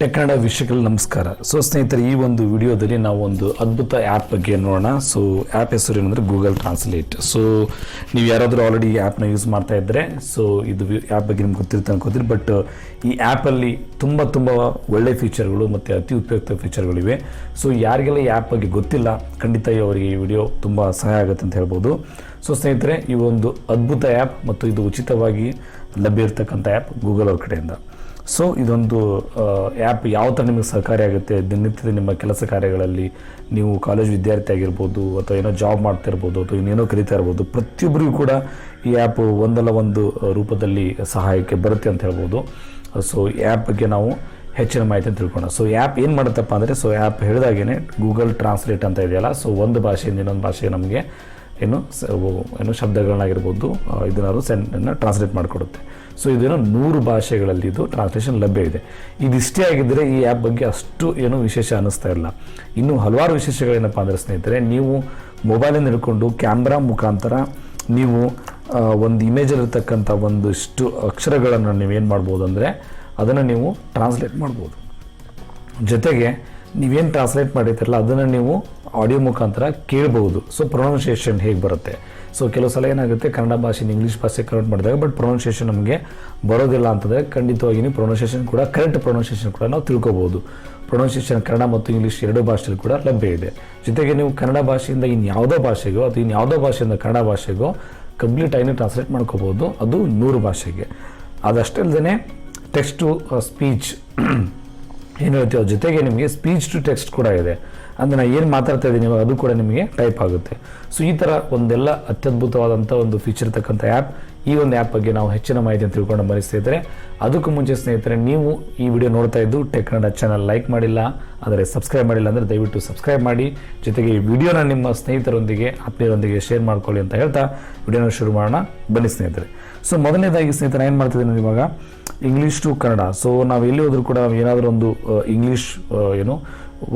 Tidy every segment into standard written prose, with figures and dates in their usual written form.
ಕನ್ನಡ ವೀಕ್ಷಕರಿಗೆ ನಮಸ್ಕಾರ. ಸ್ನೇಹಿತರೆ, ಈ ಒಂದು ವಿಡಿಯೋದಲ್ಲಿ ನಾವು ಒಂದು ಅದ್ಭುತ ಆ್ಯಪ್ ಬಗ್ಗೆ ನೋಡೋಣ. ಆ್ಯಪ್ ಹೆಸರು ಏನಂದರೆ ಗೂಗಲ್ ಟ್ರಾನ್ಸ್ಲೇಟ್. ನೀವು ಯಾರಾದರೂ ಆಲ್ರೆಡಿ ಈ ಆ್ಯಪ್ನ ಯೂಸ್ ಮಾಡ್ತಾ ಇದ್ದರೆ ಇದು ಆ್ಯಪ್ ಬಗ್ಗೆ ನಿಮ್ಗೆ ಗೊತ್ತಿರುತ್ತೆ ಅನ್ಕೋತೀರಿ. ಬಟ್ ಈ ಆ್ಯಪಲ್ಲಿ ತುಂಬ ಒಳ್ಳೆ ಫೀಚರ್ಗಳು ಮತ್ತು ಅತಿ ಉಪಯುಕ್ತ ಫೀಚರ್ಗಳಿವೆ. ಯಾರಿಗೆಲ್ಲ ಈ ಆ್ಯಪ್ ಬಗ್ಗೆ ಗೊತ್ತಿಲ್ಲ, ಖಂಡಿತ ಅವರಿಗೆ ಈ ವಿಡಿಯೋ ತುಂಬ ಸಹಾಯ ಆಗುತ್ತೆ ಅಂತ ಹೇಳ್ಬೋದು. ಸ್ನೇಹಿತರೆ, ಈ ಒಂದು ಅದ್ಭುತ ಆ್ಯಪ್ ಮತ್ತು ಇದು ಉಚಿತವಾಗಿ ಲಭ್ಯ ಇರತಕ್ಕಂಥ ಆ್ಯಪ್ ಗೂಗಲ್ ಅವ್ರ ಕಡೆಯಿಂದ. ಇದೊಂದು ಆ್ಯಪ್ ಯಾವ ಥರ ನಿಮಗೆ ಸಹಕಾರಿಯಾಗುತ್ತೆ ದಿನನಿತ್ಯದ ನಿಮ್ಮ ಕೆಲಸ ಕಾರ್ಯಗಳಲ್ಲಿ. ನೀವು ಕಾಲೇಜ್ ವಿದ್ಯಾರ್ಥಿ ಆಗಿರ್ಬೋದು, ಅಥವಾ ಏನೋ ಜಾಬ್ ಮಾಡ್ತಾ ಇರ್ಬೋದು, ಅಥವಾ ಇನ್ನೇನೋ ಕಲಿತಾ ಇರ್ಬೋದು, ಪ್ರತಿಯೊಬ್ಬರಿಗೂ ಕೂಡ ಈ ಆ್ಯಪ್ ಒಂದಲ್ಲ ಒಂದು ರೂಪದಲ್ಲಿ ಸಹಾಯಕ್ಕೆ ಬರುತ್ತೆ ಅಂತ ಹೇಳ್ಬೋದು. ಈ ಆ್ಯಪ್ ಬಗ್ಗೆ ನಾವು ಹೆಚ್ಚಿನ ಮಾಹಿತಿಯನ್ನು ತಿಳ್ಕೊಳ್ಳೋಣ. ಈ ಆ್ಯಪ್ ಏನು ಮಾಡುತ್ತಪ್ಪ ಅಂದರೆ, ಆ್ಯಪ್ ಹೇಳಿದಾಗೇ ಗೂಗಲ್ ಟ್ರಾನ್ಸ್ಲೇಟ್ ಅಂತ ಇದೆಯಲ್ಲ, ಒಂದು ಭಾಷೆಯಿಂದ ಇನ್ನೊಂದು ಭಾಷೆಗೆ ನಮಗೆ ಏನು ಶಬ್ದಗಳನ್ನಾಗಿರ್ಬೋದು ಇದನ್ನು ಟ್ರಾನ್ಸ್ಲೇಟ್ ಮಾಡಿಕೊಡುತ್ತೆ. ಇದೇನೋ 100 ಭಾಷೆಗಳಲ್ಲಿ ಇದು ಟ್ರಾನ್ಸ್ಲೇಷನ್ ಲಭ್ಯ ಇದೆ. ಇದಿಷ್ಟೇ ಆಗಿದ್ದರೆ ಈ ಆ್ಯಪ್ ಬಗ್ಗೆ ಅಷ್ಟು ಏನೂ ವಿಶೇಷ ಅನ್ನಿಸ್ತಾ ಇಲ್ಲ. ಇನ್ನೂ ಹಲವಾರು ವಿಶೇಷಗಳೇನಪ್ಪ ಅಂದರೆ ಸ್ನೇಹಿತರೆ, ನೀವು ಮೊಬೈಲಿಂದ ಹಿಡ್ಕೊಂಡು ಕ್ಯಾಮ್ರಾ ಮುಖಾಂತರ ನೀವು ಒಂದು ಇಮೇಜಲ್ಲಿರ್ತಕ್ಕಂಥ ಒಂದಿಷ್ಟು ಅಕ್ಷರಗಳನ್ನು ನೀವೇನು ಮಾಡ್ಬೋದು ಅಂದರೆ ಅದನ್ನು ನೀವು ಟ್ರಾನ್ಸ್ಲೇಟ್ ಮಾಡ್ಬೋದು. ಜೊತೆಗೆ ನೀವೇನು ಟ್ರಾನ್ಸ್ಲೇಟ್ ಮಾಡಿರ್ತೀರಲ್ಲ ಅದನ್ನು ನೀವು ಆಡಿಯೋ ಮುಖಾಂತರ ಕೇಳ್ಬೋದು. ಪ್ರೊನೌನ್ಸಿಯೇಷನ್ ಹೇಗೆ ಬರುತ್ತೆ. ಕೆಲವು ಸಲ ಏನಾಗುತ್ತೆ, ಕನ್ನಡ ಭಾಷೆನ ಇಂಗ್ಲೀಷ್ ಭಾಷೆ ಕನ್ವರ್ಟ್ ಮಾಡಿದಾಗ ಬಟ್ ಪ್ರೊನೌನ್ಸಿಯೇಷನ್ ನಮಗೆ ಬರೋದಿಲ್ಲ ಅಂತಂದರೆ ಖಂಡಿತವಾಗಿ ನೀವು ಪ್ರೊನೌನ್ಸಿಯೇಷನ್ ಕೂಡ ಕರೆಕ್ಟ್ ಪ್ರೊನೌನ್ಸಿಯೇಷನ್ ಕೂಡ ನಾವು ತಿಳ್ಕೊಬೋದು. ಪ್ರೊನೌನ್ಸಿಯೇಷನ್ ಕನ್ನಡ ಮತ್ತು ಇಂಗ್ಲೀಷ್ ಎರಡೂ ಭಾಷೆಯಲ್ಲಿ ಕೂಡ ಲಭ್ಯ ಇದೆ. ಜೊತೆಗೆ ನೀವು ಕನ್ನಡ ಭಾಷೆಯಿಂದ ಇನ್ಯಾವುದೋ ಭಾಷೆಗೋ ಅಥವಾ ಇನ್ಯಾವುದೋ ಭಾಷೆಯಿಂದ ಕನ್ನಡ ಭಾಷೆಗೋ ಕಂಪ್ಲೀಟ್ ಆಗಿ ಟ್ರಾನ್ಸ್ಲೇಟ್ ಮಾಡ್ಕೋಬೋದು, ಅದು 100 ಭಾಷೆಗೆ. ಅದಷ್ಟೇ ಅಲ್ಲದೆ ಟೆಕ್ಸ್ಟ್ ಟು ಸ್ಪೀಚ್ ಏನು ಹೇಳ್ತೀವಿ, ಜೊತೆಗೆ ನಿಮಗೆ ಸ್ಪೀಚ್ ಟು ಟೆಕ್ಸ್ಟ್ ಕೂಡ ಇದೆ. ಅಂದರೆ ನಾನು ಏನು ಮಾತಾಡ್ತಾ ಇದ್ದೀನಿ ಇವಾಗ ಅದು ಕೂಡ ನಿಮಗೆ ಟೈಪ್ ಆಗುತ್ತೆ. ಈ ಥರ ಒಂದೆಲ್ಲ ಅತ್ಯದ್ಭುತವಾದಂಥ ಒಂದು ಫೀಚರ್ ಇರ್ತಕ್ಕಂಥ ಆ್ಯಪ್. ಈ ಒಂದು ಆ್ಯಪ್ ಬಗ್ಗೆ ನಾವು ಹೆಚ್ಚಿನ ಮಾಹಿತಿಯನ್ನು ತಿಳ್ಕೊಂಡು ಬಯಸ್ತಿದ್ರೆ, ಅದಕ್ಕೂ ಮುಂಚೆ ಸ್ನೇಹಿತರೆ, ನೀವು ಈ ವಿಡಿಯೋ ನೋಡ್ತಾ ಇದ್ದು ಟೆಕ್ ಕನ್ನಡ ಚಾನಲ್ ಲೈಕ್ ಮಾಡಿಲ್ಲ ಅಂದರೆ ಸಬ್ಸ್ಕ್ರೈಬ್ ಮಾಡಿಲ್ಲ ಅಂದರೆ ದಯವಿಟ್ಟು ಸಬ್ಸ್ಕ್ರೈಬ್ ಮಾಡಿ. ಜೊತೆಗೆ ಈ ವಿಡಿಯೋನ ನಿಮ್ಮ ಸ್ನೇಹಿತರೊಂದಿಗೆ ಆತ್ಮೀಯರೊಂದಿಗೆ ಶೇರ್ ಮಾಡ್ಕೊಳ್ಳಿ ಅಂತ ಹೇಳ್ತಾ ವಿಡಿಯೋನ ಶುರು ಮಾಡೋಣ. ಬನ್ನಿ ಸ್ನೇಹಿತರೆ. ಮೊದಲನೇದಾಗಿ ಸ್ನೇಹಿತರೆ ಏನು ಮಾಡ್ತಿದ್ದೀನಿ ಇವಾಗ, ಇಂಗ್ಲೀಷ್ ಟು ಕನ್ನಡ. ನಾವು ಎಲ್ಲಿ ಹೋದರೂ ಕೂಡ ಏನಾದರೂ ಒಂದು ಇಂಗ್ಲೀಷ್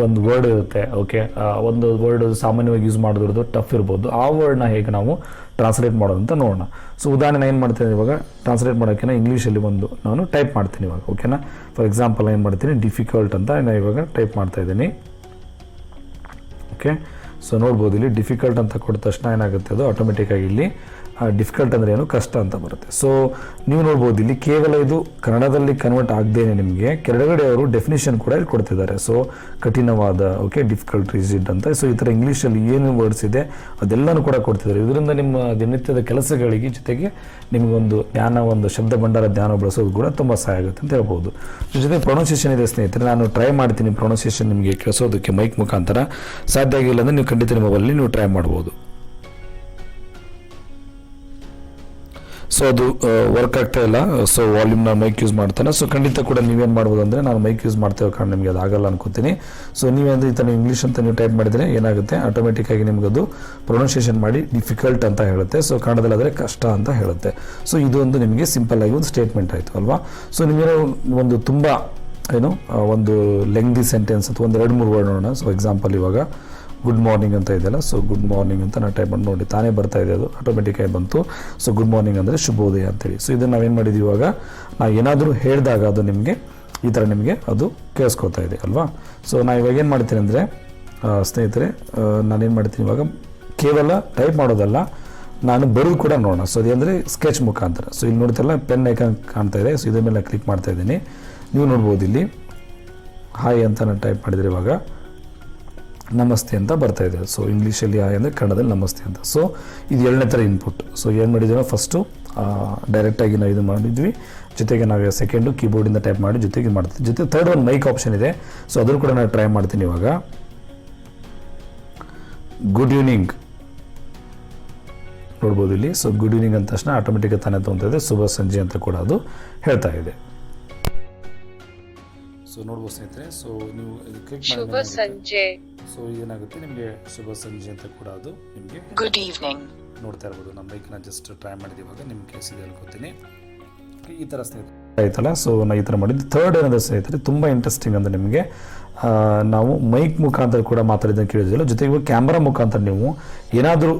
ಒಂದು ವರ್ಡ್ ಇರುತ್ತೆ. ಓಕೆ, ಒಂದು ವರ್ಡ್ ಸಾಮಾನ್ಯವಾಗಿ ಯೂಸ್ ಮಾಡೋದ್ರದ್ದು ಟಫ್ ಇರ್ಬೋದು. ಆ ವರ್ಡ್ನ ಹೇಗೆ ನಾವು ಟ್ರಾನ್ಸ್ಲೇಟ್ ಮಾಡೋದು ಅಂತ ನೋಡೋಣ. ಉದಾಹರಣೆ ಏನು ಮಾಡ್ತೀನಿ ಇವಾಗ, ಟ್ರಾನ್ಸ್ಲೇಟ್ ಮಾಡೋಕ್ಕೆ ಇಂಗ್ಲೀಷಲ್ಲಿ ನಾನು ಟೈಪ್ ಮಾಡ್ತೀನಿ ಇವಾಗ. ಓಕೆನಾ, ಫಾರ್ ಎಕ್ಸಾಂಪಲ್ ಏನು ಮಾಡ್ತೀನಿ, ಡಿಫಿಕಲ್ಟ್ ಅಂತ ನಾನು ಇವಾಗ ಟೈಪ್ ಮಾಡ್ತಾ ಇದ್ದೀನಿ. ಓಕೆ, ನೋಡ್ಬೋದು ಇಲ್ಲಿ ಡಿಫಿಕಲ್ಟ್ ಅಂತ ಕೊಟ್ಟ ತಕ್ಷಣ ಏನಾಗುತ್ತೆ, ಅದು ಆಟೋಮೆಟಿಕ್ಕಾಗಿ ಇಲ್ಲಿ ಡಿಫಿಕಲ್ಟ್ ಅಂದರೆ ಏನು, ಕಷ್ಟ ಅಂತ ಬರುತ್ತೆ. ನೀವು ನೋಡ್ಬೋದು ಇಲ್ಲಿ ಕೇವಲ ಇದು ಕನ್ನಡದಲ್ಲಿ ಕನ್ವರ್ಟ್ ಆಗದೇನೆ ನಿಮಗೆ ಕೆಳಗಡೆ ಅವರು ಡೆಫಿನಿಷನ್ ಕೂಡ ಇಲ್ಲಿ ಕೊಡ್ತಿದ್ದಾರೆ. ಕಠಿಣವಾದ, ಓಕೆ, ಡಿಫಿಕಲ್ಟ್ ರಿಜಿಡ್ ಅಂತ. ಈ ಥರ ಇಂಗ್ಲೀಷಲ್ಲಿ ಏನು ವರ್ಡ್ಸ್ ಇದೆ ಅದೆಲ್ಲನೂ ಕೂಡ ಕೊಡ್ತಿದ್ದಾರೆ. ಇದರಿಂದ ನಿಮ್ಮ ದಿನನಿತ್ಯದ ಕೆಲಸಗಳಿಗೆ ಜೊತೆಗೆ ನಿಮಗೊಂದು ಒಂದು ಶಬ್ದ ಭಂಡಾರ ಜ್ಞಾನ ಬಳಸೋದು ಕೂಡ ತುಂಬ ಸಹಾಯ ಆಗುತ್ತೆ ಅಂತ ಹೇಳ್ಬೋದು. ಜೊತೆಗೆ ಪ್ರೊನೌನ್ಸಿಯೇಷನ್ ಇದೆ ಸ್ನೇಹಿತರೆ, ನಾನು ಟ್ರೈ ಮಾಡ್ತೀನಿ ಪ್ರೊನೌನ್ಸಿಯೇಷನ್ ನಿಮಗೆ ಕೇಳಿಸೋದಕ್ಕೆ ಮೈಕ್ ಮುಖಾಂತರ. ಸಾಧ್ಯ ಆಗಿಲ್ಲ ಅಂದರೆ ನೀವು ಖಂಡಿತ ನಿಮ್ಮ ಮೊಬೈಲಲ್ಲಿ ನೀವು ಟ್ರೈ ಮಾಡ್ಬೋದು. ಅದು ವರ್ಕ್ ಆಗ್ತಾ ಇಲ್ಲ. ವಾಲ್ಯೂಮ್ನ ಮೈಕ್ ಯೂಸ್ ಮಾಡ್ತಾನೆ. ಖಂಡಿತ ಕೂಡ ನೀವೇನು ಮಾಡ್ಬೋದು ಅಂದರೆ, ನಾನು ಮೈಕ್ ಯೂಸ್ ಮಾಡ್ತೇವೆ ಕಾರಣ ನಿಮಗೆ ಅದು ಆಗಲ್ಲ ಅನ್ಕೋತೀನಿ. ನೀವೇಂದ್ರೆ ಈ ಥರ ಇಂಗ್ಲೀಷ್ ಅಂತ ನೀವು ಟೈಪ್ ಮಾಡಿದರೆ ಏನಾಗುತ್ತೆ, ಆಟೋಮೆಟಿಕ್ಕಾಗಿ ನಿಮ್ಗೆ ಅದು ಪ್ರೊನೌನ್ಸಿಯೇಷನ್ ಮಾಡಿ ಡಿಫಿಕಲ್ಟ್ ಅಂತ ಹೇಳುತ್ತೆ. ಕನ್ನಡದಲ್ಲಿ ಆದರೆ ಕಷ್ಟ ಅಂತ ಹೇಳುತ್ತೆ. ಇದು ಒಂದು ನಿಮಗೆ ಸಿಂಪಲ್ ಆಗಿ ಒಂದು ಸ್ಟೇಟ್ಮೆಂಟ್ ಆಯಿತು ಅಲ್ವಾ. ನಿಮಗೆ ಒಂದು ತುಂಬ ಒಂದು ಲೆಂಗ್ದಿ ಸೆಂಟೆನ್ಸ್ ಅಥವಾ ಒಂದು 2-3 ವರ್ಡ್ ನೋಡೋಣ. ಎಕ್ಸಾಂಪಲ್ ಇವಾಗ ಗುಡ್ ಮಾರ್ನಿಂಗ್ ಅಂತ ಇದೆಯಲ್ಲ, ಗುಡ್ ಮಾರ್ನಿಂಗ್ ಅಂತ ನಾನು ಟೈಪ್ ಮಾಡಿ ನೋಡಿ, ತಾನೇ ಬರ್ತಾ ಇದೆ, ಅದು ಆಟೋಮೆಟಿಕ್ಕಾಗಿ ಬಂತು. ಗುಡ್ ಮಾರ್ನಿಂಗ್ ಅಂದರೆ ಶುಭೋದಯ ಅಂತೇಳಿ. ಇದನ್ನು ನಾವೇನು ಮಾಡಿದ್ದೀವಿ, ಇವಾಗ ನಾವು ಏನಾದರೂ ಹೇಳಿದಾಗ ಅದು ನಿಮಗೆ ಈ ಥರ ನಿಮಗೆ ಅದು ಕೇಳಿಸ್ಕೊತಾ ಇದೆ ಅಲ್ವಾ. ನಾನು ಇವಾಗ ಏನು ಮಾಡ್ತೀನಿ ಅಂದರೆ ಸ್ನೇಹಿತರೆ, ನಾನೇನು ಮಾಡ್ತೀನಿ ಇವಾಗ ಕೇವಲ ಟೈಪ್ ಮಾಡೋದಲ್ಲ, ನಾನು ಬರೋದು ಕೂಡ ನೋಡೋಣ. ಅದೇಂದರೆ ಸ್ಕೆಚ್ ಮುಖಾಂತರ. ಇಲ್ಲಿ ನೋಡ್ತಿರಲ್ಲ ಪೆನ್ ಐಕಾನ್ ಕಾಣ್ತಾ ಇದೆ. ಇದ್ರ ಮೇಲೆ ಕ್ಲಿಕ್ ಮಾಡ್ತಾ ಇದ್ದೀನಿ. ನೀವು ನೋಡ್ಬೋದು ಇಲ್ಲಿ ಹಾಯ್ ಅಂತ ನಾನು ಟೈಪ್ ಮಾಡಿದರೆ ಇವಾಗ ನಮಸ್ತೆ ಅಂತ ಬರ್ತಾ ಇದೆ. ಇಂಗ್ಲೀಷಲ್ಲಿ ಹಾಯ್ ಅಂದರೆ ಕನ್ನಡದಲ್ಲಿ ನಮಸ್ತೆ ಅಂತ. ಇದು 2ನೇ ಥರ ಇನ್ಪುಟ್. ಏನು ಮಾಡಿದ್ದೀವಿ, ಫಸ್ಟು ಡೈರೆಕ್ಟಾಗಿ ನಾವು ಇದು ಮಾಡಿದ್ವಿ. ಜೊತೆಗೆ ನಾವು ಸೆಕೆಂಡು ಕೀಬೋರ್ಡಿಂದ ಟೈಪ್ ಮಾಡಿ ಜೊತೆಗೆ ಮಾಡ್ತೀವಿ. ಜೊತೆ ಥರ್ಡ್ ಒಂದು ಮೈಕ್ ಆಪ್ಷನ್ ಇದೆ. ಅದನ್ನು ಕೂಡ ನಾನು ಟ್ರೈ ಮಾಡ್ತೀನಿ ಇವಾಗ. ಗುಡ್ ಈವ್ನಿಂಗ್ ನೋಡ್ಬೋದು ಇಲ್ಲಿ. ಗುಡ್ ಈವ್ನಿಂಗ್ ಅಂದ ತಕ್ಷಣ ಆಟೋಮೆಟಿಕ್ಕಾಗಿ ತಾನೇ ತೊಗೊತಾ ಇದೆ. ಶುಭ ಸಂಜೆ ಅಂತ ಕೂಡ ಅದು ಹೇಳ್ತಾ ಇದೆ. ನೋಡ್ಬೋದು ಸ್ನೇಹಿತರೆ, ನೀವು ಕ್ಲಿಕ್ ಮಾಡಿ ಏನಾಗುತ್ತೆ ನಿಮಗೆ ಶುಭ ಸಂಜೆ ಅಂತ ಕೂಡ ಅದು ನಿಮಗೆ ಗುಡ್ ಈವ್ನಿಂಗ್ ನೋಡ್ತಾ ಇರ್ಬೋದು. ನಮ್ಮ ಬೈಕ್ನ ಜಸ್ಟ್ ಟ್ರೈ ಮಾಡಿದ ಇವಾಗ ನಿಮ್ಗೆ ಕೇಳಿಸಿದೆ ಅನ್ಕೋತೀನಿ. ಈ ಥರ ಸ್ನೇಹಿತರೆ ಆಯ್ತಲ್ಲ. ನಾನು ಈ ಥರ ಮಾಡಿದ್ದು. ಥರ್ಡ್ ಏನಂದ್ರೆ ಸ್ನೇಹಿತರೆ, ತುಂಬ ಇಂಟ್ರೆಸ್ಟಿಂಗ್ ಅಂದರೆ ನಿಮಗೆ ನಾವು ಮೈಕ್ ಮುಖಾಂತರ ಕೂಡ ಮಾತಾಡಿದ್ದನ್ನು ಕೇಳಿದಿಲ್ಲ. ಜೊತೆಗೆ ಕ್ಯಾಮ್ರಾ ಮುಖಾಂತರ ನೀವು ಏನಾದರೂ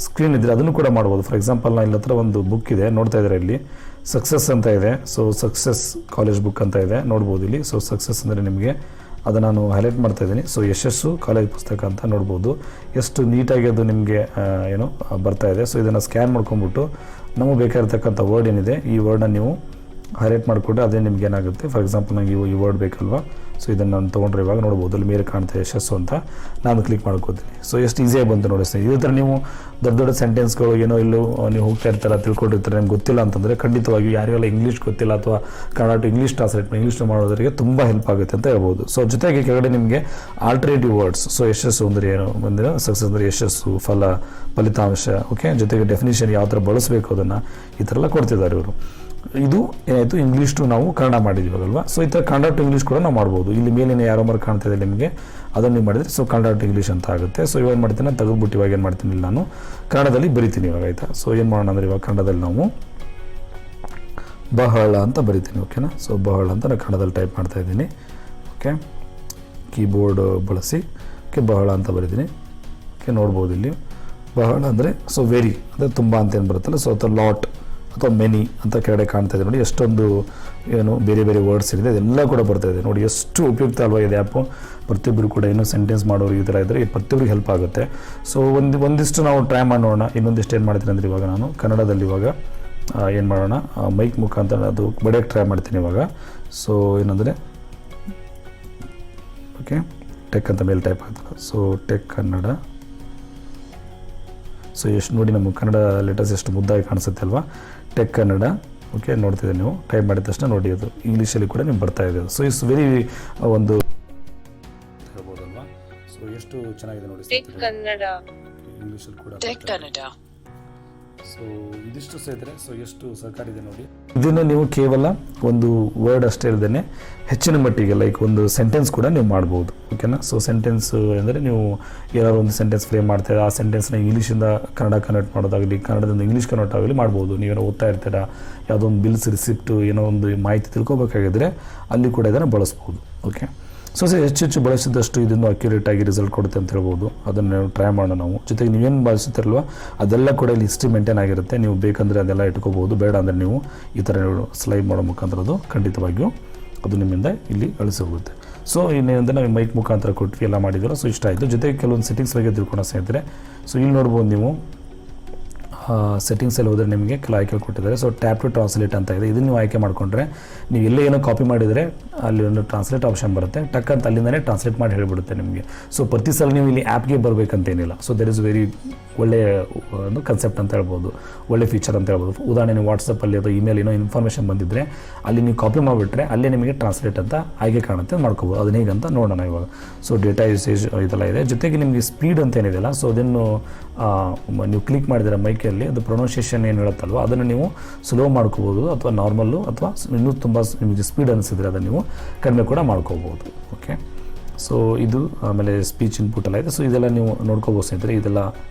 ಸ್ಕ್ರೀನ್ ಇದ್ದರೆ ಅದನ್ನು ಕೂಡ ಮಾಡ್ಬೋದು. ಫಾರ್ ಎಕ್ಸಾಂಪಲ್ ನಾನು ಇಲ್ಲಿ ಹತ್ರ ಒಂದು ಬುಕ್ ಇದೆ ನೋಡ್ತಾ ಇದ್ದಾರೆ ಇಲ್ಲಿ. ಸಕ್ಸಸ್ ಅಂತ ಇದೆ. ಸೊ ಸಕ್ಸಸ್ ಕಾಲೇಜ್ ಬುಕ್ ಅಂತ ಇದೆ, ನೋಡ್ಬೋದು ಇಲ್ಲಿ. ಸೊ ಸಕ್ಸಸ್ ಅಂದರೆ ನಿಮಗೆ ಅದು ನಾನು ಹೈಲೈಟ್ ಮಾಡ್ತಾ ಇದ್ದೀನಿ. ಸೊ ಯಶಸ್ಸು ಕಾಲೇಜ್ ಪುಸ್ತಕ ಅಂತ ನೋಡ್ಬೋದು. ಎಷ್ಟು ನೀಟಾಗಿ ಅದು ನಿಮಗೆ ಏನು ಬರ್ತಾ ಇದೆ. ಸೊ ಇದನ್ನು ಸ್ಕ್ಯಾನ್ ಮಾಡ್ಕೊಂಬಿಟ್ಟು ನಮಗೆ ಬೇಕಾಗಿರ್ತಕ್ಕಂಥ ವರ್ಡ್ ಏನಿದೆ ಈ ವರ್ಡನ್ನ ನೀವು ಹೈಲೈಟ್ ಮಾಡಿಕೊಂಡ್ರೆ ಅದೇ ನಿಮ್ಗೆ ಏನಾಗುತ್ತೆ. ಫಾರ್ ಎಕ್ಸಾಂಪಲ್ ನನಗೆ ಈ ವರ್ಡ್ ಬೇಕಲ್ವಾ, ಸೊ ಇದನ್ನು ನಾನು ತೊಗೊಂಡ್ರೆ ಇವಾಗ ನೋಡ್ಬೋದು ಅಲ್ಲಿ ಮೇಲೆ ಕಾಣ್ತಾ ಯಶಸ್ಸು ಅಂತ ನಾನು ಕ್ಲಿಕ್ ಮಾಡ್ಕೋತೀನಿ. ಸೊ ಎಷ್ಟು ಈಸಿಯಾಗಿ ಬಂತು ನೋಡಿ ಸ್ನೇಹಿತರೆ. ಇದೇ ಥರ ನೀವು ದೊಡ್ಡ ದೊಡ್ಡ ಸೆಂಟೆನ್ಸ್ಗಳು ಏನೋ ಇಲ್ಲೂ ನೀವು ಹೋಗ್ತಾ ಇರ್ತಾರೆ, ತಿಳ್ಕೊಂಡಿರ್ತಾರೆ, ನಿಮ್ಗೆ ಗೊತ್ತಿಲ್ಲ ಅಂತಂದರೆ ಖಂಡಿತವಾಗಿ ಯಾರಿಗೆಲ್ಲ ಇಂಗ್ಲೀಷ್ ಗೊತ್ತಿಲ್ಲ ಅಥವಾ Kannada to English translate English ಮಾಡೋದರಿಗೆ ತುಂಬ ಹೆಲ್ಪ್ ಆಗುತ್ತೆ ಅಂತ ಹೇಳ್ಬೋದು. ಸೊ ಜೊತೆಗೆ ಕೆಳಗಡೆ ನಿಮಗೆ ಆಲ್ಟರ್ನೇಟಿವ್ ವರ್ಡ್ಸ್, ಸೊ ಯಶಸ್ಸು ಅಂದರೆ ಏನು ಬಂದಿರೋ ಸಕ್ಸಸ್ ಅಂದರೆ ಯಶಸ್ಸು, ಫಲಿತಾಂಶ, ಓಕೆ, ಜೊತೆಗೆ ಡೆಫಿನಿಷನ್ ಯಾವ ಥರ ಬಳಸಬೇಕು ಅದನ್ನು ಈ ಥರ ಎಲ್ಲ ಕೊಡ್ತಿದ್ದಾರೆ ಇವರು. ಇದು ಏನಾಯಿತು ಇಂಗ್ಲೀಷ್ ಟು ನಾವು ಕನ್ನಡ ಮಾಡಿದ್ದೀವಲ್ವಾ. ಸೊ ಈ ಥರ ಕನ್ನಡ ಟು ಇಂಗ್ಲೀಷ್ ಕೂಡ ನಾವು ಮಾಡ್ಬೋದು. ಇಲ್ಲಿ ಮೇಲಿನ ಯಾರೋ ಮಾರ್ಕ್ ಕಾಣ್ತಾ ಇದೆ ನಿಮಗೆ, ಅದನ್ನು ನೀವು ಮಾಡಿದರೆ ಸೊ ಕನ್ನಡ ಟು ಇಂಗ್ಲೀಷ್ ಅಂತ ಆಗುತ್ತೆ. ಸೊ ಇವಾಗ ಮಾಡ್ತೀನಿ ನಾನು ತೆಗೆದುಬಿಟ್ಟು ಇವಾಗ ಏನು ಮಾಡ್ತೀನಿ ಇಲ್ಲಿ ನಾನು ಕನ್ನಡದಲ್ಲಿ ಬರಿತೀನಿ ಇವಾಗ, ಆಯಿತಾ. ಸೊ ಏನು ಮಾಡೋಣ ಅಂದರೆ ಇವಾಗ ಕನ್ನಡದಲ್ಲಿ ನಾವು ಬಹಳ ಅಂತ ಬರಿತೀನಿ, ಓಕೆನಾ. ಸೊ ಬಹಳ ಅಂತ ನಾನು ಕನ್ನಡದಲ್ಲಿ ಟೈಪ್ ಮಾಡ್ತಾ ಇದ್ದೀನಿ, ಓಕೆ, ಕೀಬೋರ್ಡ್ ಬಳಸಿ, ಓಕೆ, ಬಹಳ ಅಂತ ಬರಿತೀನಿ, ಓಕೆ. ನೋಡ್ಬೋದು ಇಲ್ಲಿ ಬಹಳ ಅಂದರೆ ಸೊ ವೆರಿ ಅಂದರೆ ತುಂಬ ಅಂತ ಏನು ಬರುತ್ತಲ್ಲ, ಸೊ ಅಥವಾ ಲಾಟ್ ಅಥವಾ ಮೆನಿ ಅಂತ ಕೆಳಗಡೆ ಕಾಣ್ತಾ ಇದೆ ನೋಡಿ. ಎಷ್ಟೊಂದು ಏನು ಬೇರೆ ಬೇರೆ ವರ್ಡ್ಸ್ ಇದೆ ಅದೆಲ್ಲ ಕೂಡ ಬರ್ತಾ ಇದೆ ನೋಡಿ. ಎಷ್ಟು ಉಪಯುಕ್ತ ಅಲ್ವಾ ಇದು ಆ್ಯಪು. ಪ್ರತಿಯೊಬ್ಬರು ಕೂಡ ಏನೋ ಸೆಂಟೆನ್ಸ್ ಮಾಡೋರು ಈ ಥರ ಇದ್ದರೆ ಪ್ರತಿಯೊಬ್ಬರಿಗೆ ಹೆಲ್ಪ್ ಆಗುತ್ತೆ. ಸೊ ಒಂದಿಷ್ಟು ನಾವು ಟ್ರೈ ಮಾಡೋಣ. ಇನ್ನೊಂದಿಷ್ಟು ಏನು ಮಾಡ್ತೀನಿ ಅಂದರೆ ಇವಾಗ ನಾನು ಕನ್ನಡದಲ್ಲಿ ಇವಾಗ ಏನು ಮಾಡೋಣ, ಮೈಕ್ ಮುಖಾಂತರ ಅದು ಬಡಿಯೋಕ್ಕೆ ಟ್ರೈ ಮಾಡ್ತೀನಿ ಇವಾಗ. ಸೊ ಏನಂದರೆ ಓಕೆ, ಟೆಕ್ ಅಂತ ಮೇಲೆ ಟೈಪ್ ಆಗ್ತದೆ. So tech Kannada. ಸೊ ಎಷ್ಟು ನೋಡಿ ನಮ್ಮ ಕನ್ನಡ ಲೆಟರ್ಸ್ ಎಷ್ಟು ಮುದ್ದಾಗಿ ಕಾಣಿಸುತ್ತೆ ಅಲ್ವಾ, ಟೆಕ್ ಕನ್ನಡ, ಓಕೆ. ನೋಡ್ತಿದ್ದೆ ನೀವು ಟೈಪ್ ಮಾಡಿದ ತಕ್ಷಣ ನೋಡಿ ಅದು ಇಂಗ್ಲೀಷಲ್ಲಿ ಕೂಡ ನಿಮ್ಗೆ ಬರ್ತಾ ಇದೆ. ಸೊ ಇಟ್ಸ್ ವೆರಿ ಒಂದು ಹೇಳ್ಬೋದಲ್ವಾ. ಸೊ ಎಷ್ಟು ಚೆನ್ನಾಗಿದೆ ನೋಡಿ ಇಂಗ್ಲೀಷಲ್ಲಿ ಕೂಡ ಟೆಕ್ ಕನ್ನಡ. ಸೊ ಇದಿಷ್ಟು ಸೇರಿದ್ರೆ ಸೊ ಎಷ್ಟು ಸಹಕಾರಿದೆ ನೋಡಿ. ಇದನ್ನು ನೀವು ಕೇವಲ ಒಂದು ವರ್ಡ್ ಅಷ್ಟೇ ಇಲ್ಲದೇ ಹೆಚ್ಚಿನ ಮಟ್ಟಿಗೆ ಲೈಕ್ ಒಂದು ಸೆಂಟೆನ್ಸ್ ಕೂಡ ನೀವು ಮಾಡ್ಬೋದು, ಓಕೆನಾ. ಸೊ ಸೆಂಟೆನ್ಸ್ ಅಂದರೆ ನೀವು ಏನಾದ್ರು ಒಂದು ಸೆಂಟೆನ್ಸ್ ಫ್ರೇಮ್ ಮಾಡ್ತೀರಾ, ಆ ಸೆಂಟೆನ್ಸ್ನ ಇಂಗ್ಲೀಷಿಂದ ಕನ್ನಡ ಕನ್ವರ್ಟ್ ಮಾಡೋದಾಗಲಿ, ಕನ್ನಡದಿಂದ ಇಂಗ್ಲೀಷ್ ಕನ್ವರ್ಟ್ ಆಗಲಿ ಮಾಡ್ಬೋದು. ನೀವೇನೋ ಓದ್ತಾ ಇರ್ತೀರಾ, ಯಾವುದೋ ಒಂದು ಬಿಲ್ಸ್ ರಿಸಿಪ್ಟು ಏನೋ ಒಂದು ಮಾಹಿತಿ ತಿಳ್ಕೊಬೇಕಾಗಿದ್ರೆ ಅಲ್ಲಿ ಕೂಡ ಇದನ್ನು ಬಳಸ್ಬೋದು, ಓಕೆ. ಸೊ ಹೆಚ್ಚು ಬಳಸಿದಷ್ಟು ಇದನ್ನು ಅಕ್ಯುರೇಟಾಗಿ ರಿಸಲ್ಟ್ ಕೊಡುತ್ತೆ ಅಂತ ಹೇಳ್ಬೋದು. ಅದನ್ನು ಟ್ರೈ ಮಾಡೋಣ ನಾವು. ಜೊತೆಗೆ ನೀವೇನು ಬಳಸುತ್ತಿರಲ್ವ ಅದೆಲ್ಲ ಕೂಡ ಇಲ್ಲಿ ಹಿಸ್ಟ್ರಿ ಮೇಂಟೈನ್ ಆಗಿರುತ್ತೆ. ನೀವು ಬೇಕಂದರೆ ಅದೆಲ್ಲ ಇಟ್ಕೋಬೋದು, ಬೇಡ ಅಂದರೆ ನೀವು ಈ ಥರ ಸ್ಲೈಡ್ ಮಾಡೋ ಮುಖಾಂತರ ಅದು ಖಂಡಿತವಾಗಿಯೂ ಅದು ನಿಮ್ಮಿಂದ ಇಲ್ಲಿ ಅಳಿಸಿ ಹೋಗುತ್ತೆ. ಸೊ ಇನ್ನೇನಂದರೆ ನಾವು ಮೈಕ್ ಮುಖಾಂತರ ಕೊಟ್ವಿ ಎಲ್ಲ ಮಾಡಿದ್ರು. ಸೊ ಇಷ್ಟ ಆಯಿತು. ಜೊತೆಗೆ ಕೆಲವೊಂದು ಸೆಟ್ಟಿಂಗ್ಸ್ ಬಗ್ಗೆ ತಿಳ್ಕೊಳ್ಳೋ ಸ್ನೇಹಿತರೆ. ಸೊ ಇಲ್ಲಿ ನೋಡ್ಬೋದು ನೀವು ಸೆಟ್ಟಿಂಗ್ಸಲ್ಲಿ ಹೋದರೆ ನಿಮಗೆ ಕೆಲವು ಆಯ್ಕೆ ಕೊಟ್ಟಿದ್ದಾರೆ. ಸೊ ಟ್ಯಾಪ್ ಟು ಟ್ರಾನ್ಸ್ಲೇಟ್ ಅಂತ ಇದೆ. ಇದನ್ನು ನೀವು ಆಯ್ಕೆ ಮಾಡಿಕೊಂಡ್ರೆ ನೀವು ಎಲ್ಲೇ ಏನೋ ಕಾಪಿ ಮಾಡಿದರೆ ಅಲ್ಲಿ ಒಂದು ಟ್ರಾನ್ಸ್ಲೇಟ್ ಆಪ್ಷನ್ ಬರುತ್ತೆ, ಟಕ್ ಅಂತ ಅಲ್ಲಿಂದನೇ ಟ್ರಾನ್ಸ್ಲೇಟ್ ಮಾಡಿ ಹೇಳಿಬಿಡುತ್ತೆ ನಿಮಗೆ. ಸೊ ಪ್ರತಿ ಸಲ ನೀವು ಇಲ್ಲಿ ಆ್ಯಪ್ಗೆ ಬರಬೇಕಂತೇನಿಲ್ಲ. ಸೊ ದರ್ ಇಸ್ ವೆರಿ ಒಳ್ಳೆಯ ಒಂದು ಕನ್ಸೆಪ್ಟ್ ಅಂತ ಹೇಳ್ಬೋದು, ಒಳ್ಳೆ ಫೀಚರ್ ಅಂತ ಹೇಳ್ಬೋದು. ಉದಾಹರಣೆ ನೀವು ವಾಟ್ಸಪ್ಪಲ್ಲಿ ಅಥವಾ ಇಮೇಲ್ ಏನೋ ಇನ್ಫಾರ್ಮೇಷನ್ ಬಂದಿದ್ದರೆ ಅಲ್ಲಿ ನೀವು ಕಾಪಿ ಮಾಡಿಬಿಟ್ರೆ ಅಲ್ಲೇ ನಿಮಗೆ ಟ್ರಾನ್ಸ್ಲೇಟ್ ಅಂತ ಆಯ್ಕೆ ಕಾಣುತ್ತೆ, ಮಾಡ್ಕೋಬೋದು. ಅದನ್ನ ಹೇಗಂತ ನೋಡೋಣ ಇವಾಗ. ಸೊ ಡೇಟಾ ಯೂಸೇಜ್ ಇದೆಲ್ಲ ಇದೆ. ಜೊತೆಗೆ ನಿಮಗೆ ಸ್ಪೀಡ್ ಅಂತ ಏನಿದೆಯಲ್ಲ, ಸೊ ಅದನ್ನು ನೀವು ಕ್ಲಿಕ್ ಮಾಡಿದರೆ ಮೈಕಲ್ಲಿ ಅದು ಪ್ರೊನೌನ್ಸಿಯೇಷನ್ ಏನು ಹೇಳುತ್ತಲ್ವ ಅದನ್ನು ನೀವು ಸ್ಲೋ ಮಾಡ್ಕೋಬೋದು, ಅಥವಾ ನಾರ್ಮಲ್ಲು, ಅಥವಾ ಇನ್ನೂ ತುಂಬ ನಿಮಗೆ ಸ್ಪೀಡ್ ಅನಿಸಿದ್ರೆ ಅದನ್ನು ನೀವು ಕಡಿಮೆ ಕೂಡ ಮಾಡ್ಕೋಬೋದು, ಓಕೆ. ಸೊ ಇದು ಆಮೇಲೆ ಸ್ಪೀಚ್ ಇನ್ಪುಟ್ ಎಲ್ಲ ಇದೆ. ಸೊ ಇದೆಲ್ಲ ನೀವು ನೋಡ್ಕೋಬೋದು ಸ್ನೇಹಿತರೆ. ಇದೆಲ್ಲ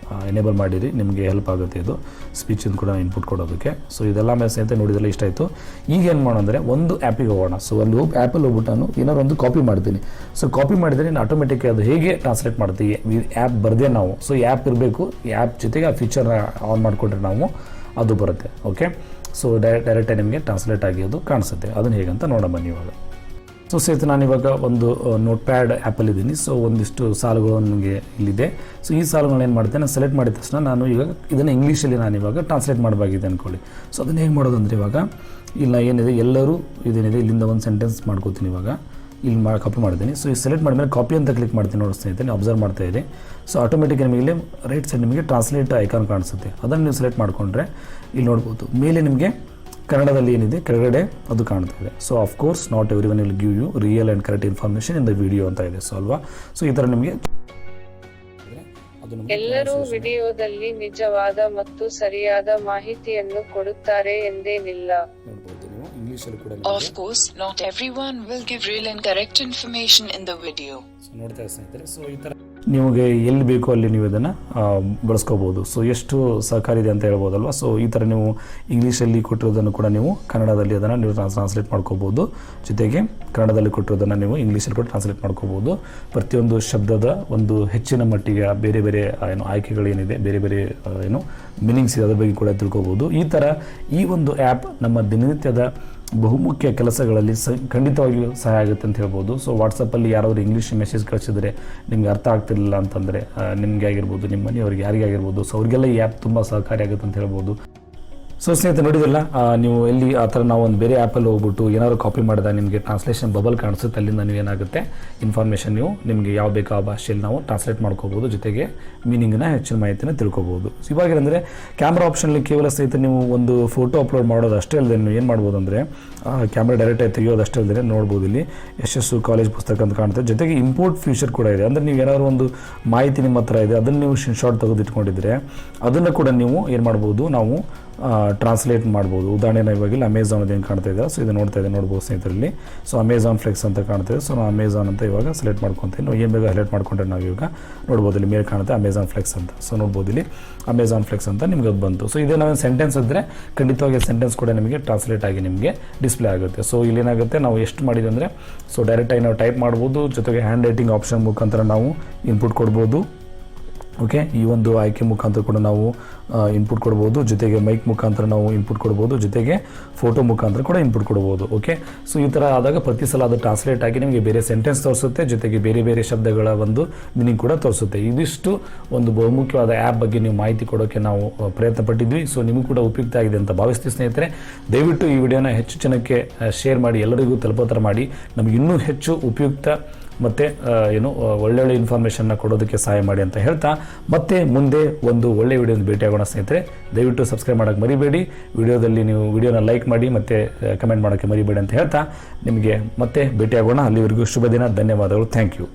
ಎನೇಬಲ್ ಮಾಡಿರಿ, ನಿಮಗೆ ಹೆಲ್ಪ್ ಆಗುತ್ತೆ ಇದು ಸ್ಪೀಚಿಂದು ಕೂಡ ಇನ್ಪುಟ್ ಕೊಡೋದಕ್ಕೆ. ಸೊ ಇದೆಲ್ಲ ಮೇಲೆ ಸ್ನೇಹಿತರೆ ನೋಡಿದೆಲ್ಲ ಇಷ್ಟ ಆಯಿತು. ಈಗ ಏನು ಮಾಡೋಂದರೆ ಒಂದು ಆ್ಯಪಿಗೆ ಹೋಗೋಣ. ಸೊ ಅಲ್ಲಿ ಆ್ಯಪಲ್ಲಿ ಹೋಗ್ಬಿಟ್ಟು ನಾನು ಏನಾದ್ರು ಒಂದು ಕಾಪಿ ಮಾಡ್ತೀನಿ. ಸೊ ಕಾಪಿ ಮಾಡಿದರೆ ನಾನು ಆಟೋಮೆಟಿಕ್ ಅದು ಹೇಗೆ ಟ್ರಾನ್ಸ್ಲೇಟ್ ಮಾಡ್ತೀವಿ ಈ ಆ್ಯಪ್ ಬರದೆ ನಾವು. ಸೊ ಈ ಆ್ಯಪ್ ಇರಬೇಕು, ಈ ಆ್ಯಪ್ ಜೊತೆಗೆ ಆ ಫೀಚರ್ನ ಆನ್ ಮಾಡಿಕೊಂಡ್ರೆ ನಾವು ಅದು ಬರುತ್ತೆ, ಓಕೆ. ಸೊ ಡೈರೆಕ್ಟಾಗಿ ನಿಮಗೆ ಟ್ರಾನ್ಸ್ಲೇಟ್ ಆಗಿ ಅದು ಕಾಣಿಸುತ್ತೆ. ಅದನ್ನು ಹೇಗಂತ ನೋಡೋಣ ಬನ್ನಿ ಇವಾಗ. ಸೊ ಸ್ನೇಹಿತರೆ ನಾನಿವಾಗ ಒಂದು ನೋಟ್ ಪ್ಯಾಡ್ ಆ್ಯಪಲ್ಲಿದ್ದೀನಿ. ಸೊ ಒಂದಿಷ್ಟು ಸಾಲುಗಳು ನನಗೆ ಇಲ್ಲಿದೆ. ಸೊ ಈ ಸಾಲುಗಳನ್ನ ಏನು ಮಾಡ್ತೇನೆ, ನಾನು ಸೆಲೆಕ್ಟ್ ಮಾಡಿದ ತಕ್ಷಣ ನಾನು ಇವಾಗ ಇದನ್ನು ಇಂಗ್ಲೀಷಲ್ಲಿ ನಾನು ಇವಾಗ ಟ್ರಾನ್ಸ್ಲೇಟ್ ಮಾಡಬೇಕಿದೆ ಅಂದ್ಕೊಳ್ಳಿ. ಸೊ ಅದನ್ನು ಹೇಗೆ ಮಾಡೋದು ಅಂದರೆ ಇವಾಗ ಇಲ್ಲ ಏನಿದೆ ಎಲ್ಲರೂ ಇದೇನಿದೆ ಇಲ್ಲಿಂದ ಒಂದು ಸೆಂಟೆನ್ಸ್ ಮಾಡ್ಕೋತೀನಿ. ಇವಾಗ ಇಲ್ಲಿ ಕಾಪಿ ಮಾಡ್ತೀನಿ. ಸೊ ಈ ಸೆಲೆಕ್ಟ್ ಮಾಡಿದ್ಮೇಲೆ ಕಾಪಿ ಅಂತ ಕ್ಲಿಕ್ ಮಾಡ್ತೀನಿ ನೋಡಿ ಸ್ನೇಹಿತರೆ, ಅಬ್ಸರ್ವ್ ಮಾಡ್ತಾ ಇರಿ. ಸೊ ಆಟೋಮೆಟಿಕ್ ನಿಮಗೆ ಇಲ್ಲಿ ರೈಟ್ ಸೈಡ್ ನಿಮಗೆ ಟ್ರಾನ್ಸ್ಲೇಟ್ ಐಕಾನ್ ಕಾಣಿಸುತ್ತೆ. ಅದನ್ನು ನೀವು ಸೆಲೆಕ್ಟ್ ಮಾಡಿಕೊಂಡ್ರೆ ಇಲ್ಲಿ ನೋಡ್ಬೋದು ಮೇಲೆ ನಿಮಗೆ ಕನ್ನಡದಲ್ಲಿ ಏನಿದೆ ಕೆಳಗಡೆ ಅದು ಕಾಣ್ತಾ ಇದೆ. So of course not every one will give you real and correct information in the video ಅಂತ ಇದೆ. ಸೊ ಅಲ್ವಾ. ಸೊ ಈ ಥರ ನಿಮಗೆ ಎಲ್ಲರೂ ವಿಡಿಯೋದಲ್ಲಿ ನಿಜವಾದ ಮತ್ತು ಸರಿಯಾದ ಮಾಹಿತಿಯನ್ನು ಕೊಡುತ್ತಾರೆ ಎಂದೇನಿಲ್ಲ. Of course, not everyone will give real and correct information in the video. So ನೋಡ್ತಾ ಸ್ನೇಹಿತರೆ. ಸೊ ಈ ಥರ ನಿಮಗೆ ಎಲ್ಲಿ ಬೇಕೋ ಅಲ್ಲಿ ನೀವು ಇದನ್ನು ಬಳಸ್ಕೋಬೋದು. ಸೊ ಎಷ್ಟು ಸಹಕಾರಿ ಇದೆ ಅಂತ ಹೇಳ್ಬೋದಲ್ವ. ಸೊ ಈ ಥರ ನೀವು ಇಂಗ್ಲೀಷಲ್ಲಿ ಕೊಟ್ಟಿರೋದನ್ನು ಕೂಡ ನೀವು ಕನ್ನಡದಲ್ಲಿ ಅದನ್ನು ನೀವು ಟ್ರಾನ್ಸ್ಲೇಟ್ ಮಾಡ್ಕೋಬೋದು. ಜೊತೆಗೆ ಕನ್ನಡದಲ್ಲಿ ಕೊಟ್ಟಿರೋದನ್ನು ನೀವು ಇಂಗ್ಲೀಷಲ್ಲಿ ಕೂಡ ಟ್ರಾನ್ಸ್ಲೇಟ್ ಮಾಡ್ಕೋಬೋದು. ಪ್ರತಿಯೊಂದು ಶಬ್ದದ ಒಂದು ಹೆಚ್ಚಿನ ಮಟ್ಟಿಗೆ ಬೇರೆ ಬೇರೆ ಆಯ್ಕೆಗಳೇನಿದೆ, ಬೇರೆ ಬೇರೆ ಮೀನಿಂಗ್ಸ್ ಇದೆ, ಅದ್ರ ಬಗ್ಗೆ ಕೂಡ ತಿಳ್ಕೊಬೋದು. ಈ ಥರ ಈ ಒಂದು ಆ್ಯಪ್ ನಮ್ಮ ದಿನನಿತ್ಯದ ಬಹುಮುಖ್ಯ ಕೆಲಸಗಳಲ್ಲಿ ಖಂಡಿತವಾಗಿಯೂ ಸಹಾಯ ಆಗುತ್ತೆ ಅಂತ ಹೇಳ್ಬೋದು. ಸೊ ವಾಟ್ಸಪ್ಪಲ್ಲಿ ಯಾರಾದರೂ ಇಂಗ್ಲೀಷ್ ಮೆಸೇಜ್ ಕಳಿಸಿದ್ರೆ ನಿಮ್ಗೆ ಅರ್ಥ ಆಗ್ತಿರಲಿಲ್ಲ ಅಂತಂದರೆ ನಿಮಗೆ ಆಗಿರ್ಬೋದು, ನಿಮ್ಮ ಮನೆಯವ್ರಿಗೆ ಯಾರಿಗೆ ಆಗಿರ್ಬೋದು, ಸೊ ಅವರಿಗೆಲ್ಲ ಈ ಆ್ಯಪ್ ತುಂಬ ಸಹಕಾರಿ ಆಗುತ್ತೆ ಅಂತ ಹೇಳ್ಬೋದು. ಸೊ ಸ್ನೇಹಿತರೆ ನೋಡಿದ್ರಲ್ಲ, ನೀವು ಎಲ್ಲಿ ಆ ಥರ ನಾವು ಒಂದು ಬೇರೆ ಆ್ಯಪಲ್ಲಿ ಹೋಗ್ಬಿಟ್ಟು ಏನಾದ್ರು ಕಾಪಿ ಮಾಡಿದಾಗ ನಿಮಗೆ ಟ್ರಾನ್ಸ್ಲೇಷನ್ ಬಬಲ್ ಕಾಣಿಸುತ್ತೆ. ಅಲ್ಲಿಂದ ನೀವು ಏನಾಗುತ್ತೆ ಇನ್ಫಾರ್ಮೇಷನ್ ನೀವು ನಿಮಗೆ ಯಾವ ಬೇಕೋ ಆ ಭಾಷೆಯಲ್ಲಿ ನಾವು ಟ್ರಾನ್ಸ್ಲೇಟ್ ಮಾಡ್ಕೋಬೋದು. ಜೊತೆಗೆ ಮೀನಿಂಗ್ನ ಹೆಚ್ಚಿನ ಮಾಹಿತಿನ ತಿಳ್ಕೊಬೋದು. ಸೊ ಇವಾಗೇನೆಂದರೆ ಕ್ಯಾಮ್ರಾ ಆಪ್ಷನಲ್ಲಿ ಕೇವಲ ಸ್ನೇಹಿತರೆ ನೀವು ಒಂದು ಫೋಟೋ ಅಪ್ಲೋಡ್ ಮಾಡೋದು ಅಷ್ಟೇ ಅಲ್ಲದೆ ನೀವು ಏನು ಮಾಡ್ಬೋದು ಅಂದರೆ ಕ್ಯಾಮ್ರಾ ಡೈರೆಕ್ಟಾಗಿ ತೆಗೆಯೋದು ಅಷ್ಟೇ ಅಲ್ಲದೆ ನೋಡ್ಬೋದು ಇಲ್ಲಿ ಯಶಸ್ಸು ಕಾಲೇಜ್ ಪುಸ್ತಕ ಅಂತ ಕಾಣುತ್ತೆ. ಜೊತೆಗೆ ಇಂಪೋರ್ಟ್ ಫ್ಯೂಚರ್ ಕೂಡ ಇದೆ. ಅಂದರೆ ನೀವು ಏನಾದ್ರು ಒಂದು ಮಾಹಿತಿ ನಿಮ್ಮ ಹತ್ರ ಇದೆ, ಅದನ್ನು ನೀವು ಶಾರ್ಟ್ ತೆಗೆದಿಟ್ಕೊಂಡಿದ್ರೆ ಅದನ್ನು ಕೂಡ ನೀವು ಏನು ಮಾಡ್ಬೋದು, ನಾವು ಟ್ರಾನ್ಸ್ಲೇಟ್ ಮಾಡ್ಬೋದು. ಉದಾಹರಣೆ ಇವಾಗಿಲ್ಲ ಅಮೆಝಾನ್ ಅದು ಏನು ಕಾಣ್ತಾ ಇದೆ, ಸೊ ಇದು ನೋಡ್ಬೋದು ಸ್ನೇಹಿತರಲ್ಲಿ. ಸೊ ಅಮೆಝಾನ್ ಫ್ಲೆಕ್ಸ್ ಅಂತ ಕಾಣ್ತಿದೆ. ಸೊ ನಾವು ಅಮೆಝಾನ್ ಅಂತ ಇವಾಗ ಸೆಲೆಕ್ಟ್ ಮಾಡ್ಕೊತೀವಿ. ನಾವು ಏನು ಬೇಗ ಹೈಲೈಟ್ ಮಾಡ್ಕೊಂಡ್ರೆ ನಾವು ಇವಾಗ ನೋಡ್ಬೋದು ಇಲ್ಲಿ ಮೇಲೆ ಕಾಣುತ್ತೆ ಅಮೆಝಾನ್ ಫ್ಲೆಕ್ಸ್ ಅಂತ. ಸೊ ನೋಡ್ಬೋದು ಇಲ್ಲಿ ಅಮೆಝಾನ್ ಫ್ಲೆಕ್ಸ್ ಅಂತ ನಿಮ್ಗೆ ಅದು ಬಂತು. ಸೊ ಇದೇ ನಾವು ಸೆಂಟೆನ್ಸ್ ಇದ್ದರೆ ಖಂಡಿತವಾಗಿ ಸೆಂಟೆನ್ಸ್ ಕೂಡ ನಿಮಗೆ ಟ್ರಾನ್ಸ್ಲೇಟ್ ಆಗಿ ನಿಮಗೆ ಡಿಸ್ಪ್ಲೇ ಆಗುತ್ತೆ. ಸೊ ಇಲ್ಲಿ ಏನಾಗುತ್ತೆ, ನಾವು ಎಷ್ಟು ಮಾಡಿದ್ವಿ ಅಂದರೆ ಸೊ ಡೈರೆಕ್ಟಾಗಿ ನಾವು ಟೈಪ್ ಮಾಡ್ಬೋದು. ಜೊತೆಗೆ ಹ್ಯಾಂಡ್ ರೈಟಿಂಗ್ ಆಪ್ಷನ್ ಮುಖಾಂತರ ನಾವು ಇನ್ಪುಟ್ ಕೊಡ್ಬೋದು. ಓಕೆ, ಈ ಒಂದು ಆಯ್ಕೆ ಮುಖಾಂತರ ಕೂಡ ನಾವು ಇನ್ಪುಟ್ ಕೊಡ್ಬೋದು. ಜೊತೆಗೆ ಮೈಕ್ ಮುಖಾಂತರ ನಾವು ಇನ್ಪುಟ್ ಕೊಡ್ಬೋದು. ಜೊತೆಗೆ ಫೋಟೋ ಮುಖಾಂತರ ಕೂಡ ಇನ್ಪುಟ್ ಕೊಡ್ಬೋದು. ಓಕೆ, ಸೊ ಈ ಥರ ಆದಾಗ ಪ್ರತಿ ಸಲ ಅದು ಟ್ರಾನ್ಸ್ಲೇಟ್ ಆಗಿ ನಿಮಗೆ ಬೇರೆ ಸೆಂಟೆನ್ಸ್ ತೋರಿಸುತ್ತೆ. ಜೊತೆಗೆ ಬೇರೆ ಬೇರೆ ಶಬ್ದಗಳ ಒಂದು ಮೀನಿಂಗ್ ಕೂಡ ತೋರಿಸುತ್ತೆ. ಇದಿಷ್ಟು ಒಂದು ಬಹುಮುಖ್ಯವಾದ ಆ್ಯಪ್ ಬಗ್ಗೆ ನೀವು ಮಾಹಿತಿ ಕೊಡೋಕ್ಕೆ ನಾವು ಪ್ರಯತ್ನ ಪಟ್ಟಿದ್ವಿ. ಸೊ ನಿಮಗೂ ಕೂಡ ಉಪಯುಕ್ತ ಆಗಿದೆ ಅಂತ ಭಾವಿಸ್ತೀವಿ ಸ್ನೇಹಿತರೆ. ದಯವಿಟ್ಟು ಈ ವಿಡಿಯೋನ ಹೆಚ್ಚು ಜನಕ್ಕೆ ಶೇರ್ ಮಾಡಿ, ಎಲ್ಲರಿಗೂ ತಲುಪೋ ಥರ ಮಾಡಿ. ನಮಗೆ ಇನ್ನೂ ಹೆಚ್ಚು ಉಪಯುಕ್ತ ಮತ್ತು ಒಳ್ಳೊಳ್ಳೆ ಇನ್ಫಾರ್ಮೇಷನ್ನ ಕೊಡೋದಕ್ಕೆ ಸಹಾಯ ಮಾಡಿ ಅಂತ ಹೇಳ್ತಾ ಮತ್ತೆ ಮುಂದೆ ಒಂದು ಒಳ್ಳೆ ವಿಡಿಯೋನ ಭೇಟಿಯಾಗೋಣ ಸ್ನೇಹಿತರೆ. ದಯವಿಟ್ಟು ಸಬ್ಸ್ಕ್ರೈಬ್ ಮಾಡೋಕ್ಕೆ ಮರಿಬೇಡಿ. ವಿಡಿಯೋದಲ್ಲಿ ನೀವು ವಿಡಿಯೋನ ಲೈಕ್ ಮಾಡಿ ಮತ್ತು ಕಮೆಂಟ್ ಮಾಡೋಕ್ಕೆ ಮರಿಬೇಡಿ ಅಂತ ಹೇಳ್ತಾ ನಿಮಗೆ ಮತ್ತೆ ಭೇಟಿಯಾಗೋಣ. ಅಲ್ಲಿವರೆಗೂ ಶುಭ ದಿನ. ಧನ್ಯವಾದಗಳು. Thank you.